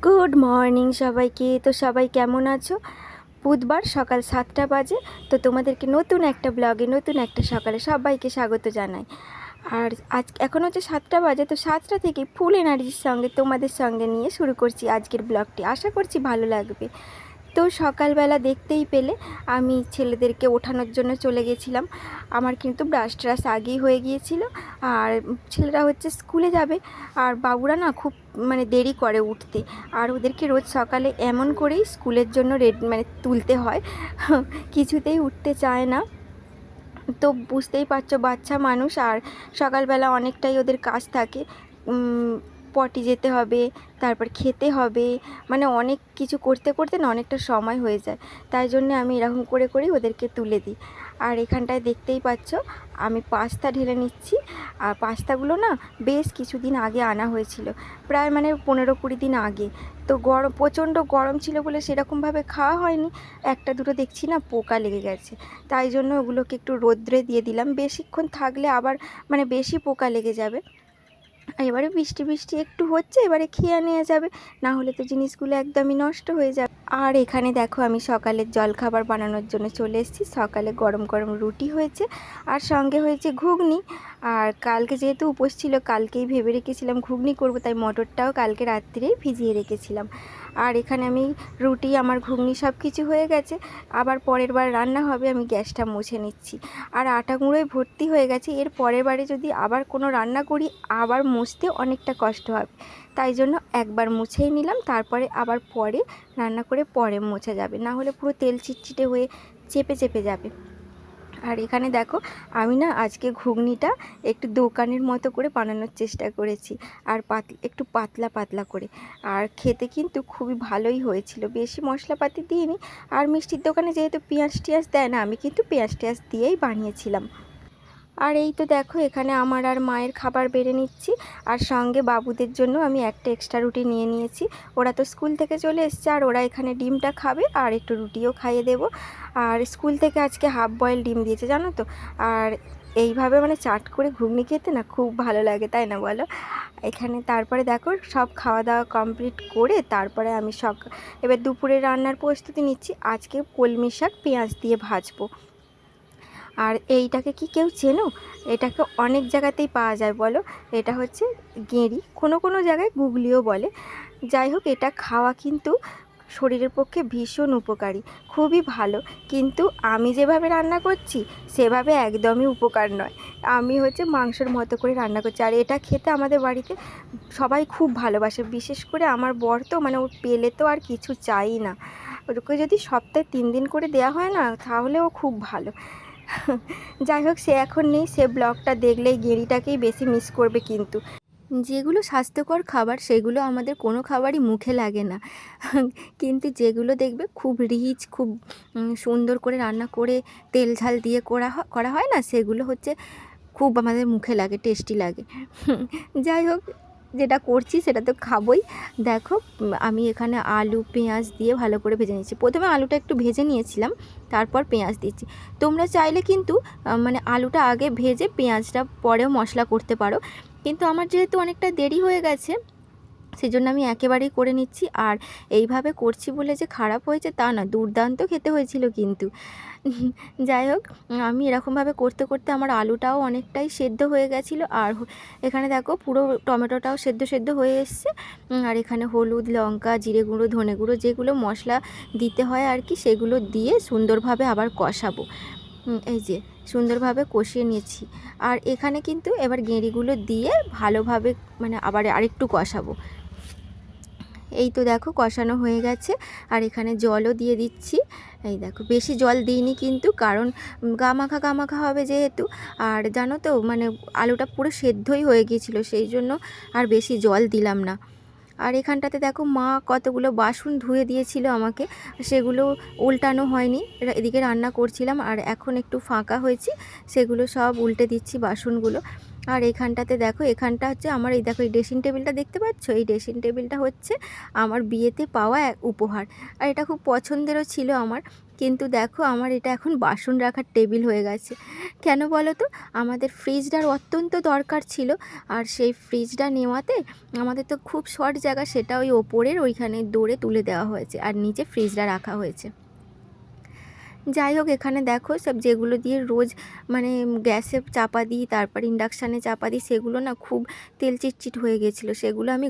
Good morning সবাইকে। তো সবাই কেমন আছো? বুধবার সকাল 7টা বাজে। তো তোমাদেরকে নতুন একটা ব্লগে নতুন একটা সকালে সবাইকে স্বাগত জানাই। আর আজ এখন হচ্ছে 7টা বাজে। তো 7টা থেকে ফুল এনার্জির সঙ্গে তোমাদের সঙ্গে নিয়ে শুরু করছি আজকের ব্লগটি। আশা করছি ভালো লাগবে। তো সকালবেলা দেখতেই পেলে আমি ছেলেদেরকে ওঠানোর জন্য চলে গেছিলাম। আমার কিন্তু ব্রাশ ট্রাশ আগেই হয়ে গিয়েছিল। আর ছেলেরা হচ্ছে স্কুলে যাবে, আর বাবুরা না খুব দেরি করে উঠতে। আর ওদেরকে রোজ সকালে এমন করেই স্কুলের জন্য তুলতে হয়, কিছুতেই উঠতে চায় না। তো বুঝতেই পারছো বাচ্চা মানুষ, আর সকালবেলা অনেকটাই ওদের কাজ থাকে। পটি যেতে হবে, তারপর খেতে হবে, অনেক কিছু করতে করতে না অনেকটা সময় হয়ে যায়। তাই জন্য আমি এরকম করে করেই ওদেরকে তুলে দিই। আর এখানটায় দেখতেই পাচ্ছ আমি পাস্তা ঢেলে নিচ্ছি। আর পাস্তাগুলো না বেশ কিছুদিন আগে আনা হয়েছিল, প্রায় 15-20 দিন আগে। তো প্রচণ্ড গরম ছিল বলে সেরকমভাবে খাওয়া হয়নি। একটা দুটো দেখছি না পোকা লেগে গেছে, তাই জন্য ওগুলোকে একটু রোদ্রে দিয়ে দিলাম। বেশিক্ষণ থাকলে আবার বেশি পোকা লেগে যাবে। আর এবারে বৃষ্টি বৃষ্টি একটু হচ্ছে, এবারে খেয়ে নেওয়া যাবে, না হলে তো জিনিসগুলো একদমই নষ্ট হয়ে যাবে। আর এখানে দেখো আমি সকালের জলখাবার বানানোর জন্য চলে এসেছি। সকালে গরম গরম রুটি হয়েছে, আর সঙ্গে হয়েছে ঘুগনি। আর কালকে যেহেতু উপোস ছিল, কালকেই ভেবে রেখেছিলাম ঘুগনি করব, তাই মটরটাও কালকে রাত্রিরেই ভিজিয়ে রেখেছিলাম। আর এখানে আমি রুটি আমার ঘুগনি সব কিছু হয়ে গেছে। আবার পরের বার রান্না হবে, আমি গ্যাসটা মুছে নিচ্ছি। আর আটা গুঁড়োয় ভর্তি হয়ে গেছে, এর পরের বারে যদি আবার কোনো রান্না করি আবার মুছতে অনেকটা কষ্ট হবে। তাই জন্য একবার মুছেই নিলাম, তারপরে আবার পরে রান্না করে পরে মোছা যাবে, না হলে পুরো তেল চিটচিটে হয়ে চেপে চেপে যাবে। আর এখানে দেখো আমি না আজকে ঘুগনিটা একটু দোকানের মতো করে বানানোর চেষ্টা করেছি, আর একটু পাতলা পাতলা করে। আর খেতে কিন্তু খুবই ভালোই হয়েছিল, বেশি মশলাপাতি দিইনি। আর মিষ্টির দোকানে যেহেতু পেঁয়াজ টিয়াজ দেয় না, আমি কিন্তু পেঁয়াজ টিয়াজ দিয়েই বানিয়েছিলাম। আর এই তো দেখো এখানে আমার আর মায়ের খাবার বেড়ে নিচ্ছি। আর সঙ্গে বাবুদের জন্য আমি একটা এক্সট্রা রুটি নিয়ে নিয়েছি। ওরা তো স্কুল থেকে চলে এসছে, আর ওরা এখানে ডিমটা খাবে, আর একটু রুটিও খাইয়ে দেবো। আর স্কুল থেকে আজকে হাফ বয়েল ডিম দিয়েছে জানো তো। আর এইভাবে চাট করে ঘুগনি খেতে না খুব ভালো লাগে, তাই না বলো? এখানে তারপরে দেখো সব খাওয়া দাওয়া কমপ্লিট করে তারপরে আমি এবার দুপুরে রান্নার প্রস্তুতি নিচ্ছি। আজকে কলমি শাক পেঁয়াজ দিয়ে ভাজবো। আর এইটাকে কি কেউ চেনো? এটাকে অনেক জায়গাতেই পাওয়া যায় বলো। এটা হচ্ছে গেঁড়ি, কোনো কোনো জায়গায় গুগলিও বলে। যাই হোক, এটা খাওয়া কিন্তু শরীরের পক্ষে ভীষণ উপকারী, খুবই ভালো। কিন্তু আমি যেভাবে রান্না করছি সেভাবে একদমই উপকার নয়। আমি হচ্ছে মাংসের মতো করে রান্না করছি। আর এটা খেতে আমাদের বাড়িতে সবাই খুব ভালোবাসে, বিশেষ করে আমার বর তো ওর পেলে তো আর কিছু চাই না। ওকে যদি সপ্তাহে 3 দিন করে দেওয়া হয় না, তাহলেও খুব ভালো। যাই হোক, সে এখন নেই, সে ব্লগটা দেখলেই গেঁড়িটাকেই বেশি মিস করবে। কিন্তু যেগুলো স্বাস্থ্যকর খাবার সেগুলো আমাদের কোনো খাবারই মুখে লাগে না। কিন্তু যেগুলো দেখবে খুব রিচ, খুব সুন্দর করে রান্না করে তেল ঝাল দিয়ে করা হয় না, সেগুলো হচ্ছে খুব আমাদের মুখে লাগে, টেস্টি লাগে। যাই হোক, যেটা করছি সেটা তো খাবোই। দেখো আমি এখানে আলু পেঁয়াজ দিয়ে ভালো করে ভেজে নিয়েছি। প্রথমে আলুটা একটু ভেজে নিয়েছিলাম, তারপর পেঁয়াজ দিচ্ছি। তোমরা চাইলে কিন্তু আলুটা আগে ভেজে পেঁয়াজটা পরেও মশলা করতে পারো, কিন্তু আমার যেহেতু অনেকটা দেরি হয়ে গেছে সেই জন্য আমি একেবারেই করে নিচ্ছি। আর এইভাবে করছি বলে যে খারাপ হয়েছে তা না, দুর্দান্ত খেতে হয়েছিল কিন্তু। যাই হোক, আমি এরকমভাবে করতে করতে আমার আলুটাও অনেকটাই সেদ্ধ হয়ে গেছিলো। আর এখানে দেখো পুরো টমেটোটাও সেদ্ধ সেদ্ধ হয়ে এসছে। আর এখানে হলুদ, লঙ্কা, জিরে গুঁড়ো, ধনে গুঁড়ো যেগুলো মশলা দিতে হয় আর কি, সেগুলো দিয়ে সুন্দরভাবে আবার কষাবো। এই যে সুন্দরভাবে কষিয়ে নিয়েছি। আর এখানে কিন্তু এবার গেঁড়িগুলো দিয়ে ভালোভাবে আবার আরেকটু কষাবো। এই তো দেখো কষানো হয়ে গেছে। আর এখানে জলও দিয়ে দিচ্ছি। এই দেখো বেশি জল দিইনি কিন্তু, কারণ গামাখা হবে যেহেতু। আর জানো তো আলুটা পুরো সেদ্ধই হয়ে গিয়েছিলো, সেই জন্য আর বেশি জল দিলাম না। আর এখানটাতে দেখো মা কতগুলো বাসন ধুয়ে দিয়েছিল আমাকে, সেগুলো উল্টানো হয়নি, এদিকে রান্না করছিলাম। আর এখন একটু ফাঁকা হয়েছি, সেগুলো সব উল্টে দিচ্ছি বাসনগুলো। আর এখানটাতে দেখো, এখানটা হচ্ছে আমার, এই দেখো এই ড্রেসিং টেবিলটা দেখতে পাচ্ছ, এই ড্রেসিং টেবিলটা হচ্ছে আমার বিয়েতে পাওয়া এক উপহার। আর এটা খুব পছন্দেরও ছিল আমার, কিন্তু দেখো আমার এটা এখন বাসন রাখার টেবিল হয়ে গেছে। কেন বলো তো, আমাদের ফ্রিজটার অত্যন্ত দরকার ছিল, আর সেই ফ্রিজটা নেওয়াতে আমাদের তো খুব শর্ট জায়গা, সেটা ওই ওপরের ওইখানে দৌড়ে তুলে দেওয়া হয়েছে আর নিচে ফ্রিজটা রাখা হয়েছে। যাই হোক, এখানে দেখো সব যেগুলো দিয়ে রোজ মানে গ্যাসে চাপা দিই, তারপর ইন্ডাকশানে চাপা দিই, সেগুলো না খুব তেল চিটচিট হয়ে গেছিলো, সেগুলো আমি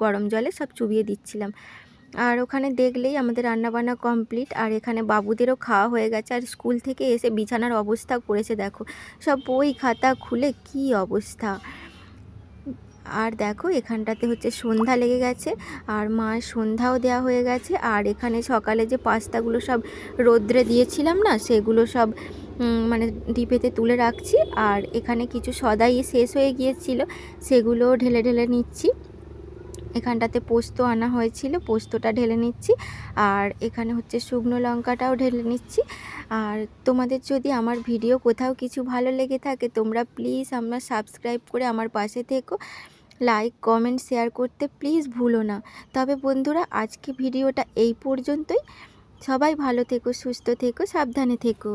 গরম জলে সব চুবিয়ে দিচ্ছিলাম। আর ওখানে দেখলেই আমাদের রান্নাবান্না কমপ্লিট, আর এখানে বাবুদেরও খাওয়া হয়ে গেছে। আর স্কুল থেকে এসে বিছানার অবস্থা করেছে দেখো, সব বই খাতা খুলে কি অবস্থা। আর দেখো এখানটাতে হচ্ছে সন্ধ্যা লেগে গেছে, আর মার সন্ধ্যাও দেওয়া হয়ে গেছে। আর এখানে সকালে যে পাস্তাগুলো সব রোদ্রে দিয়েছিলাম না, সেগুলো সব মানে ডিপেতে তুলে রাখছি। আর এখানে কিছু সদাই শেষ হয়ে গিয়েছিল, সেগুলো ঢেলে ঢেলে নিচ্ছি। এখানটাতে পোস্ত আনা হয়েছিল, পোস্তটা ঢেলে নিচ্ছি। আর এখানে হচ্ছে শুকনো লঙ্কাটাও ঢেলে নিচ্ছি। আর তোমাদের যদি আমার ভিডিও কোথাও কিছু ভালো লেগে থাকে, তোমরা প্লিজ আমার সাবস্ক্রাইব করে আমার পাশে থেকো, লাইক কমেন্ট শেয়ার করতে প্লিজ ভুলো না। তবে বন্ধুরা, আজকে ভিডিওটা এই পর্যন্তই। সবাই ভালো থেকো, সুস্থ থেকো, সাবধানে থেকো।